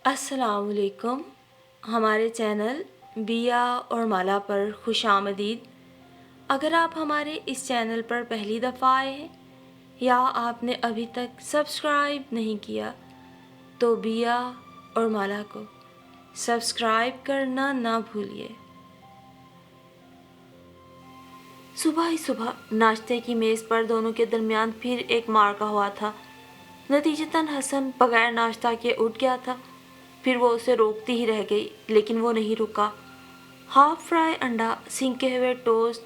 अस्सलाम वालेकुम। हमारे चैनल बिया और माला पर खुश आमदीद। अगर आप हमारे इस चैनल पर पहली दफ़ा आए हैं या आपने अभी तक सब्सक्राइब नहीं किया तो बिया और माला को सब्सक्राइब करना ना भूलिए। सुबह ही सुबह नाश्ते की मेज़ पर दोनों के दरमियान फिर एक मार्का हुआ था। नतीजतन हसन बगैर नाश्ता के उठ गया था। फिर वो उसे रोकती ही रह गई, लेकिन वो नहीं रुका। हाफ फ्राई अंडा, सिंके हुए टोस्ट,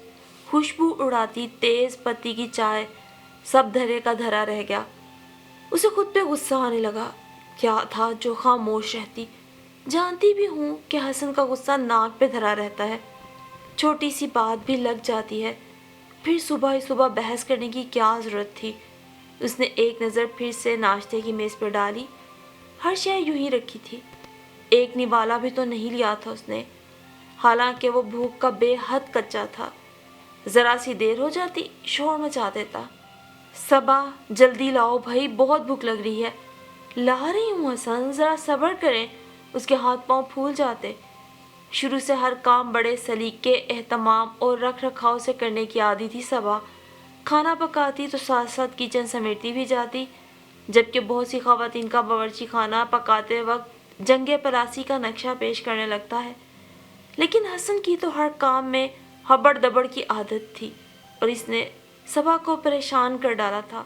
खुशबू उड़ाती तेज पत्ती की चाय, सब धरे का धरा रह गया। उसे खुद पे गुस्सा आने लगा। क्या था जो खामोश रहती। जानती भी हूँ कि हसन का गुस्सा नाक पे धरा रहता है, छोटी सी बात भी लग जाती है। फिर सुबह ही सुबह बहस करने की क्या ज़रूरत थी। उसने एक नज़र फिर से नाश्ते की मेज़ पर डाली। हर शय यूं ही रखी थी। एक निवाला भी तो नहीं लिया था उसने। हालांकि वो भूख का बेहद कच्चा था। ज़रा सी देर हो जाती शोर मचा देता। सबा, जल्दी लाओ भाई, बहुत भूख लग रही है। ला रही हूँ हसन, ज़रा सब्र करें। उसके हाथ पांव फूल जाते। शुरू से हर काम बड़े सलीके, एहतमाम और रख रखाव से करने की आदी थी सबा। खाना पकाती तो साथ साथ किचन समेटती भी जाती, जबकि बहुत सी ख़वातीन का बावर्ची खाना पकाते वक्त जंगे पलासी का नक्शा पेश करने लगता है। लेकिन हसन की तो हर काम में हबड़ दबड़ की आदत थी और इसने सबा को परेशान कर डाला था।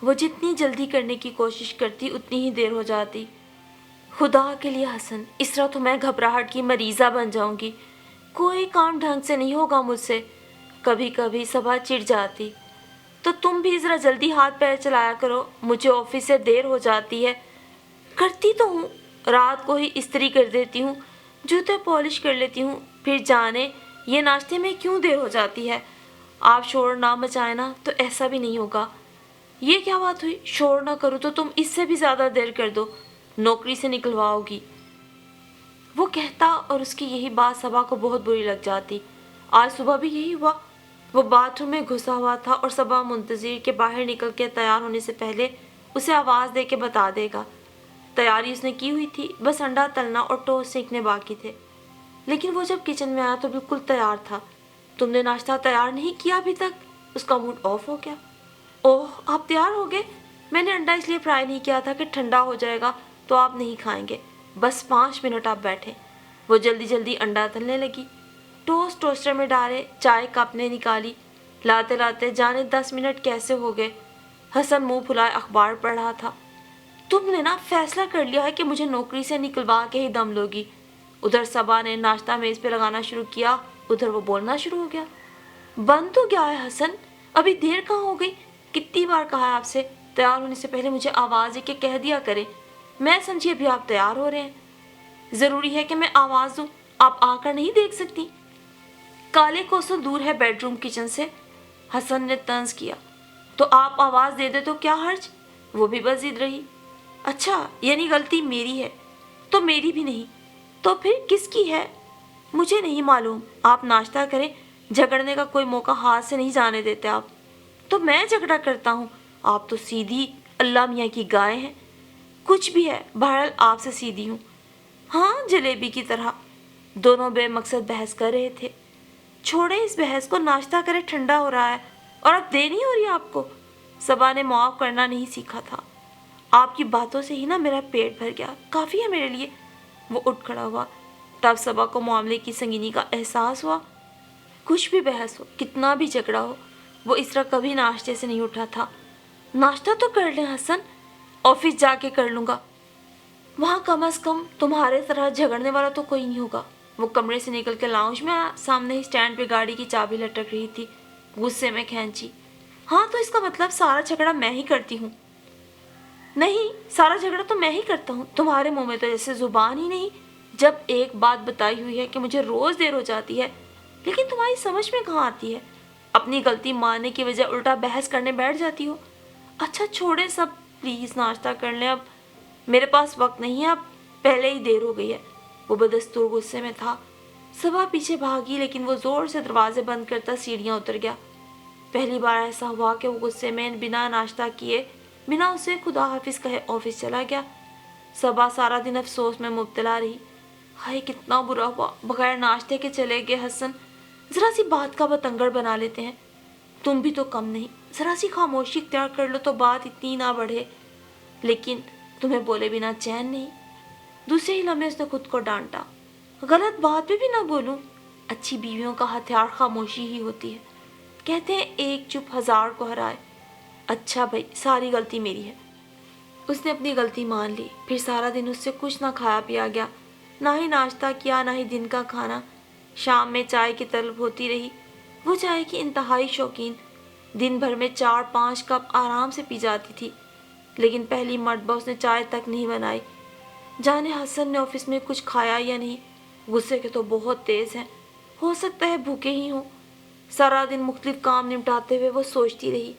वो जितनी जल्दी करने की कोशिश करती उतनी ही देर हो जाती। खुदा के लिए हसन, इस तरह तो मैं घबराहट की मरीज़ा बन जाऊंगी। कोई काम ढंग से नहीं होगा मुझसे। कभी कभी सबा चिढ़ जाती, तो तुम भी ज़रा जल्दी हाथ पैर चलाया करो, मुझे ऑफिस से देर हो जाती है। करती तो हूँ, रात को ही इस्त्री कर देती हूँ, जूते पॉलिश कर लेती हूँ, फिर जाने ये नाश्ते में क्यों देर हो जाती है। आप शोर ना मचाए ना तो ऐसा भी नहीं होगा। ये क्या बात हुई, शोर ना करूँ तो तुम इससे भी ज़्यादा देर कर दो, नौकरी से निकलवाओगी। वो कहता और उसकी यही बात सबा को बहुत बुरी लग जाती। आज सुबह भी यही हुआ। वो बाथरूम में घुसा हुआ था और सबा मुंतजिर के बाहर निकल के तैयार होने से पहले उसे आवाज़ दे के बता देगा। तैयारी उसने की हुई थी, बस अंडा तलना और टोस्ट सेकने बाकी थे। लेकिन वो जब किचन में आया तो बिल्कुल तैयार था। तुमने नाश्ता तैयार नहीं किया अभी तक? उसका मूड ऑफ हो गया। ओह, आप तैयार हो गए? मैंने अंडा इसलिए फ्राई नहीं किया था कि ठंडा हो जाएगा तो आप नहीं खाएंगे। बस 5 मिनट आप बैठे। वो जल्दी जल्दी अंडा तलने लगी। टोस्ट टोस्टर में डाले, चाय कप ने निकाली। लाते लाते जाने 10 मिनट कैसे हो गए। हसन मुंह फुलाए अखबार पढ़ रहा था। तुमने ना फैसला कर लिया है कि मुझे नौकरी से निकलवा के ही दम लोगी। उधर सबा ने नाश्ता मेज पे लगाना शुरू किया, उधर वो बोलना शुरू हो गया। बन तो गया है हसन, अभी देर कहाँ हो गई। कितनी बार कहा है आपसे, तैयार होने से पहले मुझे आवाज़ दे के कह दिया करें। मैं समझी अभी आप तैयार हो रहे हैं। ज़रूरी है कि मैं आवाज़ दूँ? आप आकर नहीं देख सकती? काले कोसों दूर है बेडरूम किचन से। हसन ने तंज किया। तो आप आवाज़ दे दे तो क्या हर्ज। वो भी बस जिद रही। अच्छा, यानी गलती मेरी है? तो मेरी भी नहीं, तो फिर किसकी है? मुझे नहीं मालूम। आप नाश्ता करें, झगड़ने का कोई मौका हाथ से नहीं जाने देते आप। तो मैं झगड़ा करता हूँ? आप तो सीधी अल्लाह मियाँ की गाय हैं। कुछ भी है, बहरहाल आपसे सीधी हूँ। हाँ, जलेबी की तरह। दोनों बेमकसद बहस कर रहे थे। छोड़े इस बहस को, नाश्ता करे, ठंडा हो रहा है और अब देर नहीं हो रही आपको। सबा ने मुआफ करना नहीं सीखा था। आपकी बातों से ही ना मेरा पेट भर गया, काफ़ी है मेरे लिए। वो उठ खड़ा हुआ। तब सबा को मामले की संगीनी का एहसास हुआ। कुछ भी बहस हो, कितना भी झगड़ा हो, वो इस तरह कभी नाश्ते से नहीं उठा था। नाश्ता तो कर लें हसन, ऑफिस जाके कर लूँगा। वहाँ कम से कम तुम्हारे तरह झगड़ने वाला तो कोई नहीं होगा। वो कमरे से निकल के लाउंज में आया। सामने ही स्टैंड पे गाड़ी की चाबी लटक रही थी। गुस्से में खींची। हाँ, तो इसका मतलब सारा झगड़ा मैं ही करती हूँ? नहीं, सारा झगड़ा तो मैं ही करता हूँ। तुम्हारे मुंह में तो जैसे जुबान ही नहीं। जब एक बात बताई हुई है कि मुझे रोज़ देर हो जाती है, लेकिन तुम्हारी समझ में कहाँ आती है। अपनी गलती मानने की वजह उल्टा बहस करने बैठ जाती हो। अच्छा छोड़े सब, प्लीज़ नाश्ता कर लें अब। मेरे पास वक्त नहीं है अब, पहले ही देर हो गई है। वो बदस्तूर गुस्से में था। सबा पीछे भागी, लेकिन वो ज़ोर से दरवाजे बंद करता सीढ़ियाँ उतर गया। पहली बार ऐसा हुआ कि वो गुस्से में बिना नाश्ता किए, बिना उसे खुदा हाफिज कहे ऑफिस चला गया। सबा सारा दिन अफसोस में मुब्तला रही। हाय कितना बुरा हुआ, बगैर नाश्ते के चले गए हसन। जरा सी बात का बतंगड़ बना लेते हैं। तुम भी तो कम नहीं, जरा सी खामोशी इख्तियार कर लो तो बात इतनी ना बढ़े। लेकिन तुम्हें बोले बिना चैन नहीं। दूसरे ही लम्हे उसने खुद को डांटा, गलत बात पे भी ना बोलूं। अच्छी बीवियों का हथियार खामोशी ही होती है। कहते हैं एक चुप हजार को हराए। अच्छा भाई, सारी गलती मेरी है। उसने अपनी गलती मान ली। फिर सारा दिन उससे कुछ ना खाया पिया गया, ना ही नाश्ता किया, ना ही दिन का खाना। शाम में चाय की तलब होती रही। वो चाय की इंतहाई शौकीन, दिन भर में 4-5 कप आराम से पी जाती थी। लेकिन पहली मर्तबा उसने चाय तक नहीं बनाई। जाने हसन ने ऑफिस में कुछ खाया या नहीं। गुस्से के तो बहुत तेज हैं, हो सकता है भूखे ही हों। सारा दिन मुख्तलिफ काम निपटाते हुए वो सोचती रही।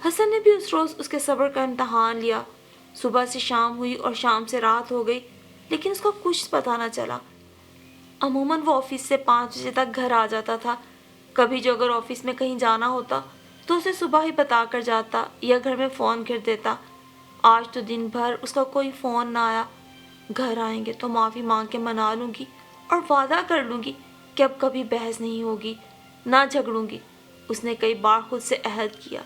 हसन ने भी उस रोज़ उसके सब्र का इम्तहान लिया। सुबह से शाम हुई और शाम से रात हो गई, लेकिन उसका कुछ पता न चला। अमूमन वो ऑफिस से 5 बजे तक घर आ जाता था। कभी जो अगर ऑफिस में कहीं जाना होता तो उसे सुबह ही बता कर जाता या घर में फ़ोन कर देता। आज तो दिन भर उसका कोई फ़ोन ना आया। घर आएंगे तो माफ़ी मांग के मना लूँगी और वादा कर लूँगी कि अब कभी बहस नहीं होगी, ना झगड़ूंगी। उसने कई बार खुद से अहद किया।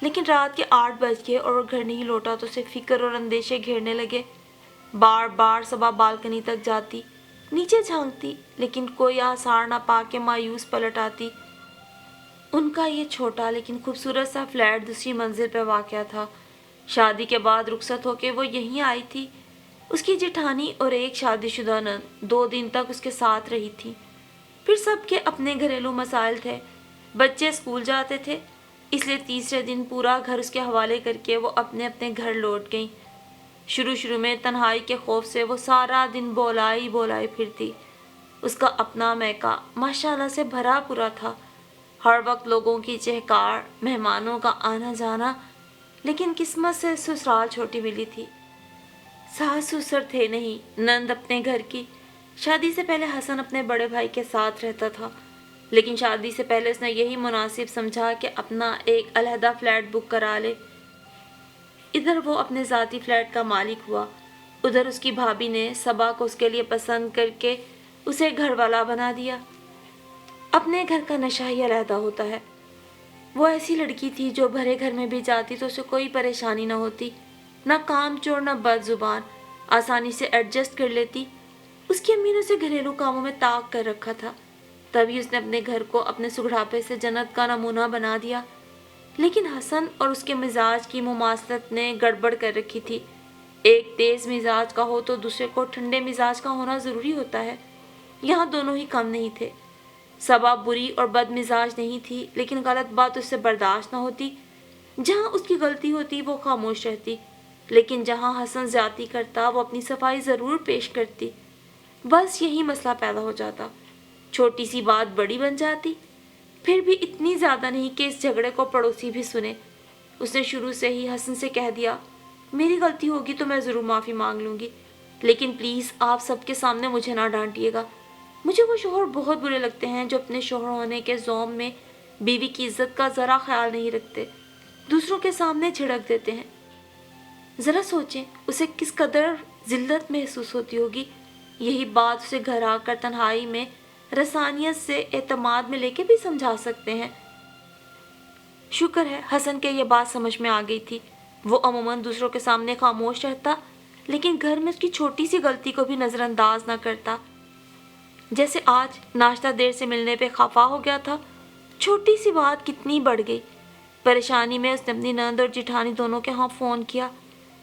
लेकिन रात के 8 बज गए और वो घर नहीं लौटा तो उसे फिक्र और अंदेशे घेरने लगे। बार बार सबा बालकनी तक जाती, नीचे झांकती, लेकिन कोई आसार ना पाके मायूस पलट आती। उनका ये छोटा लेकिन खूबसूरत सा फ्लैट दूसरी मंजिल पर वाक़या था। शादी के बाद रुखसत होके वो यहीं आई थी। उसकी जेठानी और एक शादीशुदा नंद 2 दिन तक उसके साथ रही थी। फिर सबके अपने घरेलू मसाइल थे। बच्चे स्कूल जाते थे, इसलिए तीसरे दिन पूरा घर उसके हवाले करके वो अपने अपने घर लौट गईं। शुरू में तन्हाई के खौफ से वो सारा दिन बोलाई बोलाई फिरती। उसका अपना मैका माशाल्लाह से भरा पूरा था। हर वक्त लोगों की चहकार, मेहमानों का आना जाना। लेकिन किस्मत से ससुराल छोटी मिली थी। सास ससुर थे नहीं, नंद अपने घर की। शादी से पहले हसन अपने बड़े भाई के साथ रहता था, लेकिन शादी से पहले उसने यही मुनासिब समझा कि अपना एक अलहदा फ्लैट बुक करा ले। इधर वो अपने ज़ाती फ्लैट का मालिक हुआ, उधर उसकी भाभी ने सबा को उसके लिए पसंद करके उसे घर वाला बना दिया। अपने घर का नशा ही अलहदा होता है। वो ऐसी लड़की थी जो भरे घर में भी जाती तो उसे कोई परेशानी न होती, न काम चोर न बदजुबान, आसानी से एडजस्ट कर लेती। उसकी अम्मी ने उसे घरेलू कामों में ताक कर रखा था, तभी उसने अपने घर को अपने सुघड़ापे से जन्नत का नमूना बना दिया। लेकिन हसन और उसके मिजाज की मुमासलत ने गड़बड़ कर रखी थी। एक तेज मिजाज का हो तो दूसरे को ठंडे मिजाज का होना ज़रूरी होता है। यहाँ दोनों ही कम नहीं थे। सबा बुरी और बद मिजाज नहीं थी, लेकिन गलत बात उससे बर्दाश्त न होती। जहाँ उसकी गलती होती वो खामोश रहती, लेकिन जहाँ हसन ज्यादती करता वो अपनी सफाई ज़रूर पेश करती। बस यही मसला पैदा हो जाता, छोटी सी बात बड़ी बन जाती। फिर भी इतनी ज़्यादा नहीं कि इस झगड़े को पड़ोसी भी सुने। उसने शुरू से ही हसन से कह दिया, मेरी गलती होगी तो मैं ज़रूर माफ़ी मांग लूँगी, लेकिन प्लीज़ आप सबके सामने मुझे ना डांटिएगा। मुझे वो शोहर बहुत बुरे लगते हैं जो अपने शोहर होने के ज़ौम में बीवी की इज्जत का ज़रा ख्याल नहीं रखते, दूसरों के सामने झिड़क देते हैं। ज़रा सोचें उसे किस कदर जिल्लत महसूस होती होगी। यही बात उसे घर आकर तन्हाई में रसानियत से एतमाद में लेके भी समझा सकते हैं। शुक्र है हसन के ये बात समझ में आ गई थी। वो अमूमन दूसरों के सामने खामोश रहता, लेकिन घर में उसकी छोटी सी गलती को भी नज़रअंदाज न करता। जैसे आज नाश्ता देर से मिलने पे खफा हो गया था। छोटी सी बात कितनी बढ़ गई। परेशानी में उसने अपनी नंद और जिठानी दोनों के यहाँ फ़ोन किया।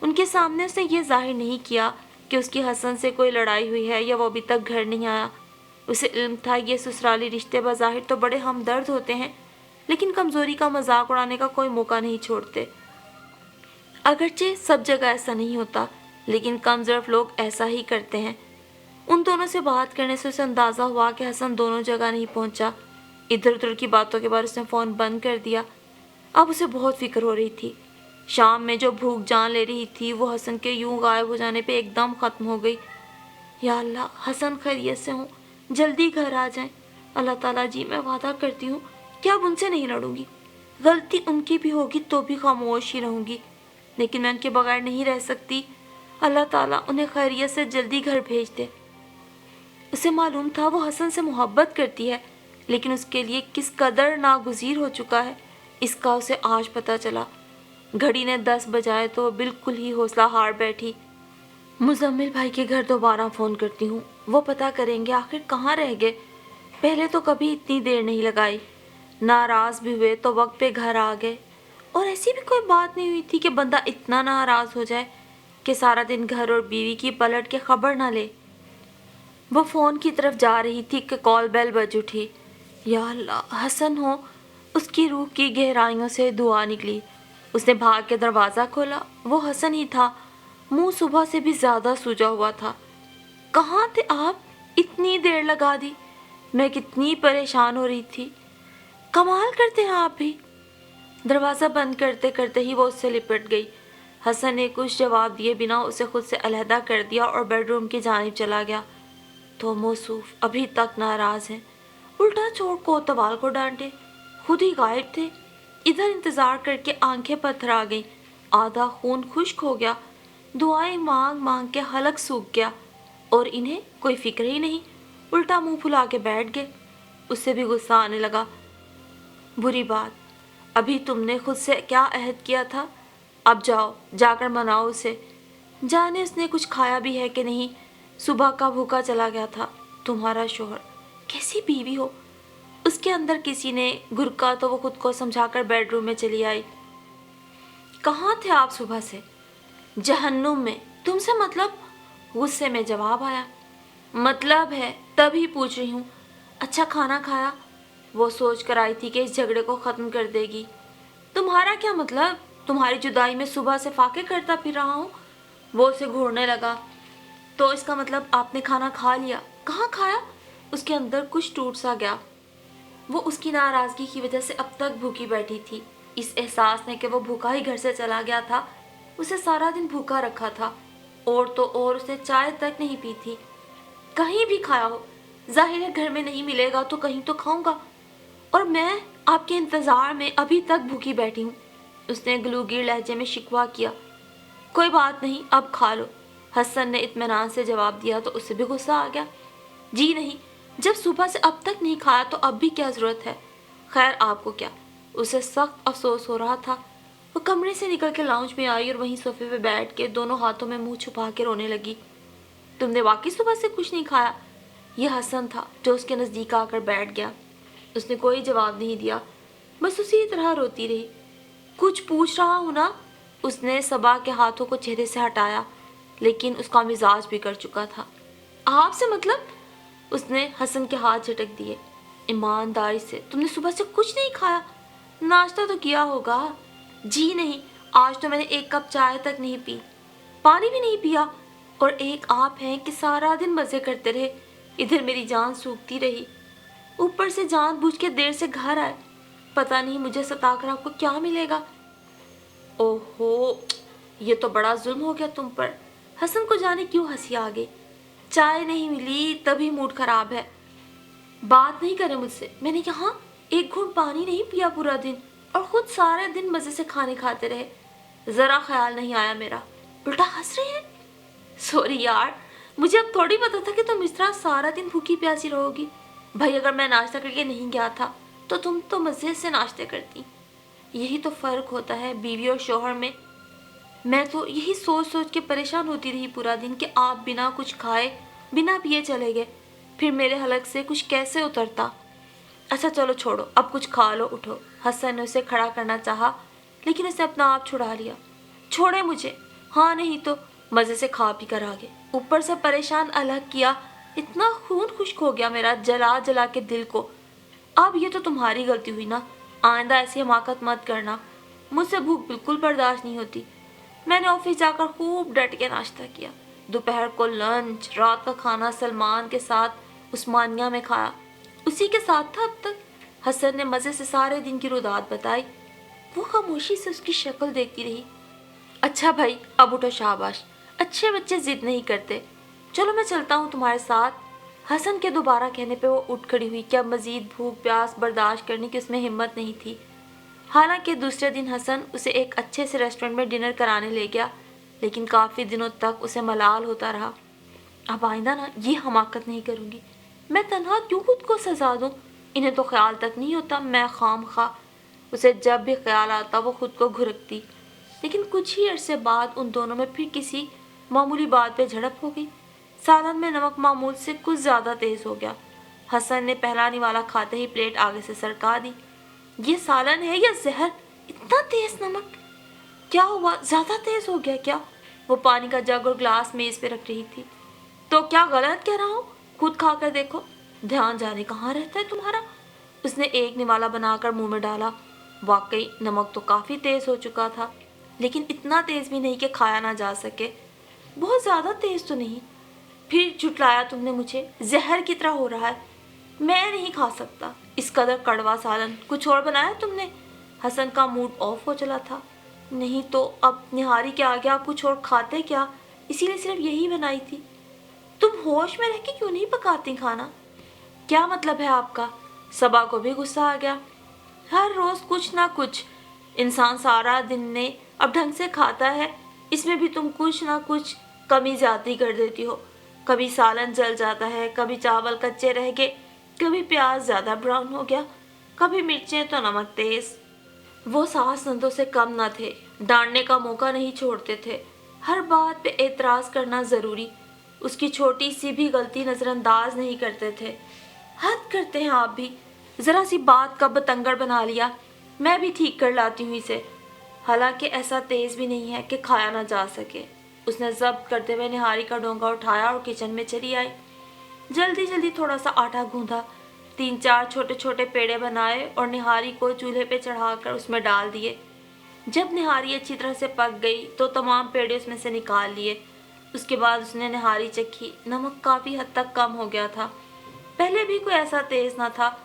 उनके सामने उसने ये जाहिर नहीं किया कि उसकी हसन से कोई लड़ाई हुई है या वो अभी तक घर नहीं आया। उसे इल्म था ये ससुराली रिश्ते बज़ाहिर तो बड़े हमदर्द होते हैं, लेकिन कमज़ोरी का मजाक उड़ाने का कोई मौका नहीं छोड़ते। अगरचे सब जगह ऐसा नहीं होता, लेकिन कम ज़र्फ़ लोग ऐसा ही करते हैं। उन दोनों से बात करने से उसे अंदाज़ा हुआ कि हसन दोनों जगह नहीं पहुंचा। इधर उधर की बातों के बाद उसने फ़ोन बंद कर दिया। अब उसे बहुत फिक्र हो रही थी। शाम में जो भूख जान ले रही थी वो हसन के यूं गायब हो जाने पे एकदम ख़त्म हो गई। या अल्लाह, हसन खैरियत से हों, जल्दी घर आ जाएं। अल्लाह ताला जी, मैं वादा करती हूँ कि अब उनसे नहीं लड़ूंगी। गलती उनकी भी होगी तो भी खामोश ही रहूँगी, लेकिन मैं उनके बगैर नहीं रह सकती। अल्लाह ताला उन्हें खैरियत से जल्दी घर भेज दे। उसे मालूम था वो हसन से मोहब्बत करती है, लेकिन उसके लिए किस कदर नागुज़ीर हो चुका है इसका उसे आज पता चला। घड़ी ने 10 बजाए तो बिल्कुल ही हौसला हार बैठी। मुजम्मिल भाई के घर दोबारा फ़ोन करती हूँ, वो पता करेंगे आखिर कहाँ रह गए। पहले तो कभी इतनी देर नहीं लगाई, नाराज़ भी हुए तो वक्त पे घर आ गए। और ऐसी भी कोई बात नहीं हुई थी कि बंदा इतना नाराज़ हो जाए कि सारा दिन घर और बीवी की पलट के खबर ना ले। वो फ़ोन की तरफ जा रही थी कि कॉल बेल बज उठी। या अल्लाह, हसन हो। उसकी रूह की गहराइयों से दुआ निकली। उसने भाग के दरवाज़ा खोला। वो हसन ही था, मुंह सुबह से भी ज़्यादा सूजा हुआ था। कहाँ थे आप? इतनी देर लगा दी। मैं कितनी परेशान हो रही थी। कमाल करते हैं आप भी। दरवाज़ा बंद करते करते ही वो उससे लिपट गई। हसन ने कुछ जवाब दिए बिना उसे खुद से अलहदा कर दिया और बेडरूम की जानिब चला गया। तो मौसूफ अभी तक नाराज़ हैं, उल्टा चोट कोतवाल को डांटे, खुद ही गायब थे। इधर इंतज़ार करके आंखें पत्थर आ गईं, आधा खून खुश्क हो गया, दुआएं मांग मांग के हलक सूख गया, और इन्हें कोई फिक्र ही नहीं, उल्टा मुंह फुला के बैठ गए। उससे भी गुस्सा आने लगा। बुरी बात, अभी तुमने खुद से क्या अहद किया था? अब जाओ, जाकर मनाओ उसे। जाने उसने कुछ खाया भी है कि नहीं, सुबह का भूखा चला गया था। तुम्हारा शोहर, कैसी बीवी हो। उसके अंदर किसी ने घुरका तो वो खुद को समझाकर बेडरूम में चली आई। कहाँ थे आप सुबह से? जहन्नुम में। तुमसे मतलब? गुस्से में जवाब आया। मतलब है तभी पूछ रही हूँ। अच्छा खाना खाया? वो सोच कर आई थी कि इस झगड़े को ख़त्म कर देगी। तुम्हारा क्या मतलब? तुम्हारी जुदाई में सुबह से फाके करता फिर रहा हूँ। वो उसे घूरने लगा। तो इसका मतलब आपने खाना खा लिया? कहाँ खाया? उसके अंदर कुछ टूट सा गया। वो उसकी नाराज़गी की वजह से अब तक भूखी बैठी थी। इस एहसास ने कि वो भूखा ही घर से चला गया था, उसे सारा दिन भूखा रखा था। और तो और उसने चाय तक नहीं पी थी। कहीं भी खाया हो, जाहिर है घर में नहीं मिलेगा तो कहीं तो खाऊंगा, और मैं आपके इंतज़ार में अभी तक भूखी बैठी हूँ। उसने गलूगीर लहजे में शिकवा किया। कोई बात नहीं, अब खा लो। हसन ने इत्मीनान से जवाब दिया तो उसे भी गुस्सा आ गया। जी नहीं, जब सुबह से अब तक नहीं खाया तो अब भी क्या ज़रूरत है। खैर आपको क्या। उसे सख्त अफसोस हो रहा था। वो कमरे से निकल के लाउंज में आई और वहीं सोफे पे बैठ के दोनों हाथों में मुंह छुपा के रोने लगी। तुमने वाकई सुबह से कुछ नहीं खाया? यह हसन था जो उसके नज़दीक आकर बैठ गया। उसने कोई जवाब नहीं दिया, बस उसी तरह रोती रही। कुछ पूछ रहा हूँ ना। उसने सबा के हाथों को चेहरे से हटाया, लेकिन उसका मिजाज बिगड़ चुका था। आपसे मतलब? उसने हसन के हाथ झटक दिए। ईमानदारी से, तुमने सुबह से कुछ नहीं खाया? नाश्ता तो किया होगा। जी नहीं, आज तो मैंने एक कप चाय तक नहीं पी, पानी भी नहीं पिया। और एक आप हैं कि सारा दिन मज़े करते रहे, इधर मेरी जान सूखती रही, ऊपर से जानबूझ के देर से घर आए। पता नहीं मुझे सताकर आपको क्या मिलेगा। ओहो, ये तो बड़ा जुल्म हो गया तुम पर। हसन को जाने क्यों हंसी आ गई। चाय नहीं मिली तभी मूड खराब है। बात नहीं करे मुझसे। मैंने यहाँ एक घूंट पानी नहीं पिया पूरा दिन, और खुद सारे दिन मजे से खाने खाते रहे। जरा ख्याल नहीं आया मेरा। उल्टा हंस रहे हैं। सॉरी यार, मुझे अब थोड़ी पता था कि तुम इस तरह सारा दिन भूखी प्यासी रहोगी। भाई अगर मैं नाश्ता करके नहीं गया था तो तुम तो मजे से नाश्ते करती। यही तो फर्क होता है बीवी और शौहर में। मैं तो यही सोच सोच के परेशान होती रही पूरा दिन कि आप बिना कुछ खाए बिना पिए चले गए, फिर मेरे हलक से कुछ कैसे उतरता। अच्छा चलो छोड़ो, अब कुछ खा लो, उठो। हसन ने उसे खड़ा करना चाहा, लेकिन उसने अपना आप छुड़ा लिया। छोड़े मुझे। हाँ नहीं तो। मज़े से खा पी कर आ गए, ऊपर से परेशान अलग किया। इतना खून खुश्क हो गया मेरा जला जला के दिल को। अब ये तो तुम्हारी गलती हुई ना, आइंदा ऐसी हमाकत मत करना। मुझसे भूख बिल्कुल बर्दाश्त नहीं होती। मैंने ऑफिस जाकर खूब डट के नाश्ता किया, दोपहर को लंच, रात का खाना सलमान के साथ उस्मानिया में खाया, उसी के साथ था अब तक। हसन ने मज़े से सारे दिन की रुदात बताई। वो खामोशी से उसकी शक्ल देखती रही। अच्छा भाई अब उठो, शाबाश, अच्छे बच्चे जिद नहीं करते। चलो मैं चलता हूँ तुम्हारे साथ। हसन के दोबारा कहने पे वो उठ खड़ी हुई कि अब मज़ीद भूख प्यास बर्दाश्त करने की उसमें हिम्मत नहीं थी। हालांकि दूसरे दिन हसन उसे एक अच्छे से रेस्टोरेंट में डिनर कराने ले गया, लेकिन काफ़ी दिनों तक उसे मलाल होता रहा। अब आइंदा ना ये हमाकत नहीं करूँगी। मैं तन्हा क्यों खुद को सजा दूँ? इन्हें तो ख्याल तक नहीं होता मैं खामखा। उसे जब भी ख्याल आता वो खुद को घुरकती। लेकिन कुछ ही अरसे बाद उन दोनों में फिर किसी मामूली बात पे झड़प हो गई। सालन में नमक मामूल से कुछ ज़्यादा तेज़ हो गया। हसन ने पहला निवाला खाते ही प्लेट आगे से सरका दी। ये सालन है या जहर? इतना तेज़ नमक? क्या हुआ, ज़्यादा तेज़ हो गया क्या? वो पानी का जग और ग्लास मेज़ पे रख रही थी। तो क्या गलत कह रहा हूँ? खुद खा कर देखो। ध्यान जाने कहाँ रहता है तुम्हारा। उसने एक निवाला बनाकर मुंह में डाला। वाकई नमक तो काफ़ी तेज़ हो चुका था, लेकिन इतना तेज़ भी नहीं कि खाया ना जा सके। बहुत ज़्यादा तेज़ तो नहीं। फिर झुटलाया तुमने मुझे, जहर की तरह हो रहा है। मैं नहीं खा सकता इस कदर कड़वा सालन। कुछ और बनाया तुमने? हसन का मूड ऑफ हो चला था। नहीं तो अब निहारी के आगे आप कुछ और खाते क्या? इसीलिए सिर्फ यही बनाई थी। तुम होश में रह के क्यों नहीं पकाती खाना? क्या मतलब है आपका? सबा को भी गुस्सा आ गया। हर रोज कुछ ना कुछ। इंसान सारा दिन ने अब ढंग से खाता है, इसमें भी तुम कुछ ना कुछ कमी ज्यादती कर देती हो। कभी सालन जल जाता है, कभी चावल कच्चे रह गए, कभी प्याज ज्यादा ब्राउन हो गया, कभी मिर्चें तो नमक तेज। वो सास नंदों से कम न थे, डांटने का मौका नहीं छोड़ते थे। हर बात पे एतराज करना जरूरी, उसकी छोटी सी भी गलती नजरअंदाज नहीं करते थे। हद करते हैं आप भी। जरा सी बात का बतंगड़ बना लिया। मैं भी ठीक कर लाती हूँ इसे। हालांकि ऐसा तेज भी नहीं है कि खाया ना जा सके। उसने जब्त करते हुए निहारी का डोंगा उठाया और किचन में चली आई। जल्दी जल्दी थोड़ा सा आटा गूंधा, 3-4 छोटे छोटे पेड़े बनाए और निहारी को चूल्हे पे चढ़ाकर उसमें डाल दिए। जब निहारी अच्छी तरह से पक गई तो तमाम पेड़े उसमें से निकाल लिए। उसके बाद उसने निहारी चखी। नमक काफ़ी हद तक कम हो गया था। पहले भी कोई ऐसा तेज ना था,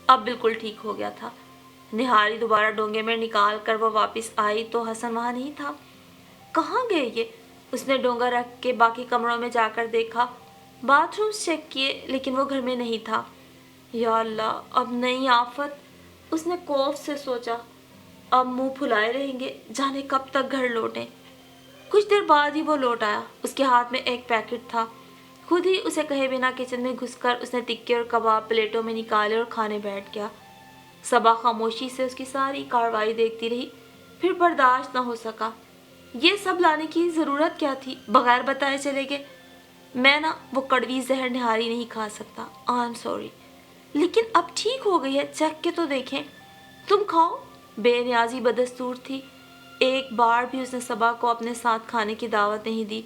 अब बिल्कुल ठीक हो गया था। निहारी दोबारा डोंगे में निकाल कर वो वापस आई तो हसन वहाँ नहीं था। कहाँ गए ये? उसने डोंगा रख के बाकी कमरों में जाकर देखा, बाथरूम चेक किए, लेकिन वो घर में नहीं था। या अल्लाह, अब नई आफत। उसने खौफ से सोचा, अब मुंह फुलाए रहेंगे, जाने कब तक घर लौटें। कुछ देर बाद ही वो लौट आया। उसके हाथ में एक पैकेट था। खुद ही उसे कहे बिना किचन में घुसकर उसने टिक्के और कबाब प्लेटों में निकाले और खाने बैठ गया। सबा खामोशी से उसकी सारी कार्रवाई देखती रही, फिर बर्दाश्त न हो सका। ये सब लाने की ज़रूरत क्या थी? बगैर बताए चले गए। मैं ना वो कड़वी जहर निहारी नहीं खा सकता। I am sorry. लेकिन अब ठीक हो गई है, चख के तो देखें। तुम खाओ। बेनियाजी बदस्तूर थी। एक बार भी उसने सबा को अपने साथ खाने की दावत नहीं दी।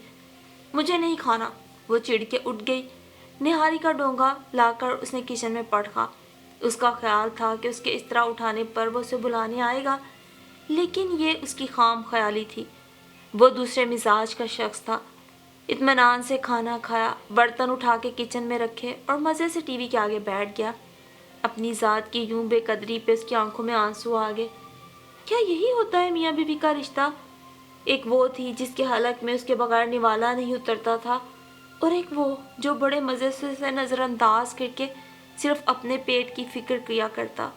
मुझे नहीं खाना, वो चिढ़ के उठ गई। निहारी का डोंगा लाकर उसने किचन में पटका। उसका ख्याल था कि उसके इस तरह उठाने पर वो उसे बुलाने आएगा, लेकिन ये उसकी खाम ख्याली थी। वो दूसरे मिजाज का शख्स था। इत्मीनान से खाना खाया, बर्तन उठा के किचन में रखे और मज़े से टीवी के आगे बैठ गया। अपनी ज़ात की यूं बेकदरी पे उसकी आंखों में आंसू आ गए। क्या यही होता है मियाँ बीवी का रिश्ता? एक वो थी जिसके हलक में उसके बगैर निवाला नहीं उतरता था, और एक वो जो बड़े मज़े से उसे नज़रअंदाज करके सिर्फ अपने पेट की फिक्र किया करता।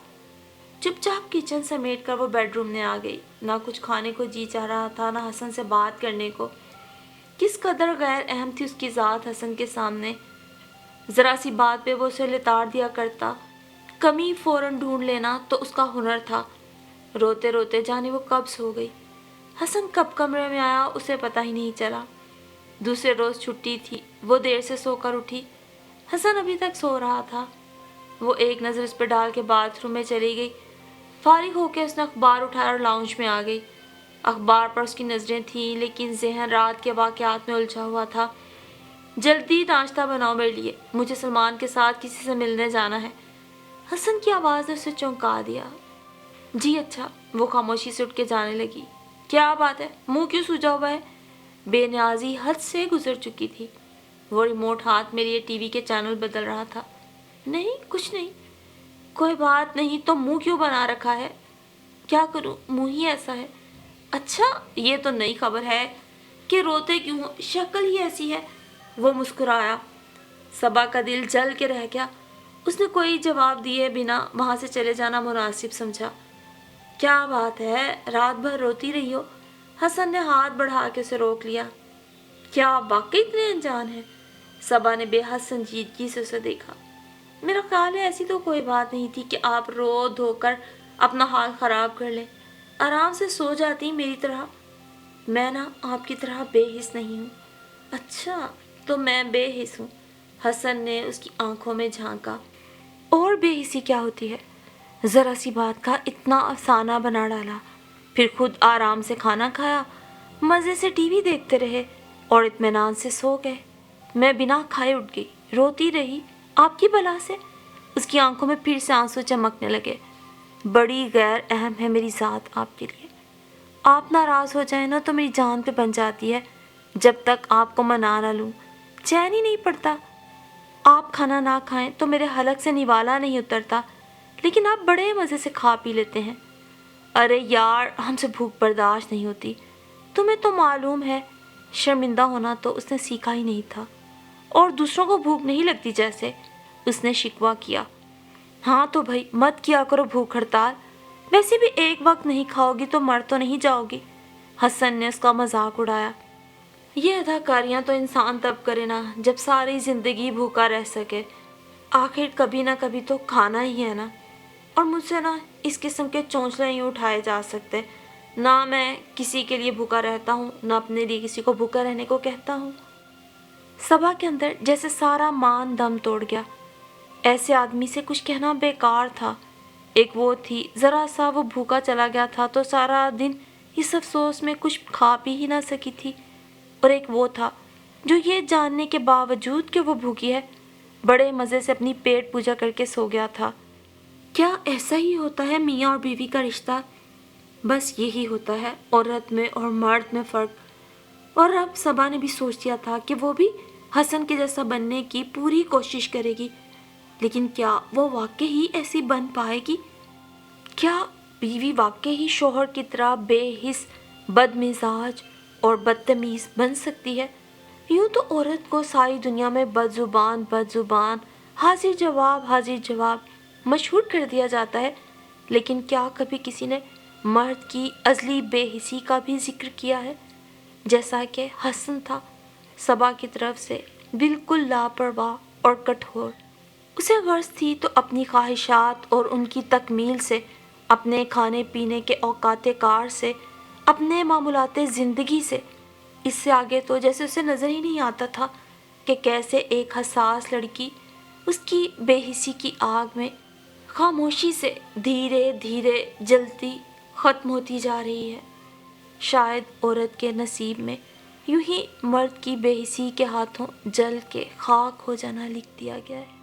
चुपचाप किचन समेट कर वो बेडरूम में आ गई। ना कुछ खाने को जी चाह रहा था, ना हसन से बात करने को। किस कदर गैर अहम थी उसकी ज़ात हसन के सामने। ज़रा सी बात पे वो उसे लिताड़ दिया करता। कमी फ़ौरन ढूंढ लेना तो उसका हुनर था। रोते रोते जाने वो कब सो गई। हसन कब कमरे में आया उसे पता ही नहीं चला। दूसरे रोज़ छुट्टी थी, वो देर से सोकर उठी। हसन अभी तक सो रहा था। वो एक नज़र उस पर डाल के बाथरूम में चली गई। फारिग होकर उसने अखबार उठाया और लाउंज में आ गई। अखबार पर उसकी नज़रें थीं, लेकिन जहन रात के वाक़यात में उलझा हुआ था। जल्दी नाश्ता बनाओ मेरे लिए, मुझे सलमान के साथ किसी से मिलने जाना है। हसन की आवाज़ ने उसे चौंका दिया। जी अच्छा। वो खामोशी से उठ के जाने लगी। क्या बात है, मुंह क्यों सूजा हुआ है? बेनियाजी हद से गुजर चुकी थी। वो रिमोट हाथ में लिए टीवी के चैनल बदल रहा था। नहीं, कुछ नहीं। कोई बात नहीं, तो मुंह क्यों बना रखा है? क्या करूं, मुंह ही ऐसा है। अच्छा, ये तो नई खबर है कि रोते क्यों हो, शक्ल ही ऐसी है। वो मुस्कुराया। सबा का दिल जल के रह गया। उसने कोई जवाब दिए बिना वहां से चले जाना मुनासिब समझा। क्या बात है, रात भर रोती रही हो? حسن نے ہاتھ بڑھا کے اسے روک لیا۔ کیا آپ واقعی اتنے انجان ہیں؟ صبا نے بے حد سنجیدگی سے اسے دیکھا۔ میرا خیال ہے ایسی تو کوئی بات نہیں تھی کہ آپ رو دھو کر اپنا حال خراب کر لیں، آرام سے سو جاتی میری طرح۔ میں نا آپ کی طرح بے حس نہیں ہوں۔ اچھا تو میں بے حس ہوں؟ حسن نے اس کی آنکھوں میں جھانکا۔ اور بے حسی کیا ہوتی ہے؟ ذرا سی بات کا اتنا افسانہ بنا ڈالا، پھر خود آرام سے کھانا کھایا، مزے سے ٹی وی دیکھتے رہے اور اطمینان سے سو گئے۔ میں بنا کھائے اٹھ گئی، روتی رہی آپ کی بلا سے۔ اس کی آنکھوں میں پھر سے آنسو چمکنے لگے۔ بڑی غیر اہم ہے میری ذات آپ کے لیے۔ آپ ناراض ہو جائیں نا تو میری جان پہ بن جاتی ہے۔ جب تک آپ کو منا نہ لوں چین ہی نہیں پڑتا۔ آپ کھانا نہ کھائیں تو میرے حلق سے نوالا نہیں اترتا، لیکن آپ بڑے مزے سے کھا پی لیتے ہیں۔ ارے یار ہم سے بھوک برداشت نہیں ہوتی، تمہیں تو معلوم ہے۔ شرمندہ ہونا تو اس نے سیکھا ہی نہیں تھا، اور دوسروں کو بھوک نہیں لگتی جیسے اس نے شکوہ کیا۔ ہاں تو بھائی مت کیا کرو بھوک ہڑتال، ویسے بھی ایک وقت نہیں کھاؤ گی تو مر تو نہیں جاؤ گی۔ حسن نے اس کا مذاق اڑایا۔ یہ اداکاریاں تو انسان تب کرے نا جب ساری زندگی بھوکا رہ سکے، آخر کبھی نہ کبھی تو کھانا ہی ہے نا۔ اور مجھ سے نا اس قسم کے چونچلے نہیں اٹھائے جا سکتے، نہ میں کسی کے لیے بھوکا رہتا ہوں، نہ اپنے لیے کسی کو بھوکا رہنے کو کہتا ہوں۔ صبا کے اندر جیسے سارا مان دم توڑ گیا۔ ایسے آدمی سے کچھ کہنا بیکار تھا۔ ایک وہ تھی ذرا سا وہ بھوکا چلا گیا تھا تو سارا دن اس افسوس میں کچھ کھا پی ہی نہ سکی تھی، اور ایک وہ تھا جو یہ جاننے کے باوجود کہ وہ بھوکی ہے بڑے مزے سے اپنی پیٹ پوجا کر کے سو گیا تھا۔ کیا ایسا ہی ہوتا ہے میاں اور بیوی کا رشتہ؟ بس یہی ہوتا ہے عورت میں اور مرد میں فرق۔ اور اب صبا نے بھی سوچ لیا تھا کہ وہ بھی حسن کے جیسا بننے کی پوری کوشش کرے گی، لیکن کیا وہ واقعی ایسی بن پائے گی؟ کیا بیوی واقعی شوہر کی طرح بے حس، بد مزاج اور بدتمیز بن سکتی ہے؟ یوں تو عورت کو ساری دنیا میں بد زبان، حاضر جواب مشہور کر دیا جاتا ہے، لیکن کیا کبھی کسی نے مرد کی ازلی بے حسی کا بھی ذکر کیا ہے؟ جیسا کہ حسن تھا صبا کی طرف سے بالکل لاپرواہ اور کٹھور۔ اسے غرض تھی تو اپنی خواہشات اور ان کی تکمیل سے، اپنے کھانے پینے کے اوقات کار سے، اپنے معمولات زندگی سے، اس سے آگے تو جیسے اسے نظر ہی نہیں آتا تھا کہ کیسے ایک حساس لڑکی اس کی بے حسی کی آگ میں خاموشی سے دھیرے دھیرے جلتی ختم ہوتی جا رہی ہے۔ شاید عورت کے نصیب میں یوں ہی مرد کی بے حسی کے ہاتھوں جل کے خاک ہو جانا لکھ دیا گیا ہے۔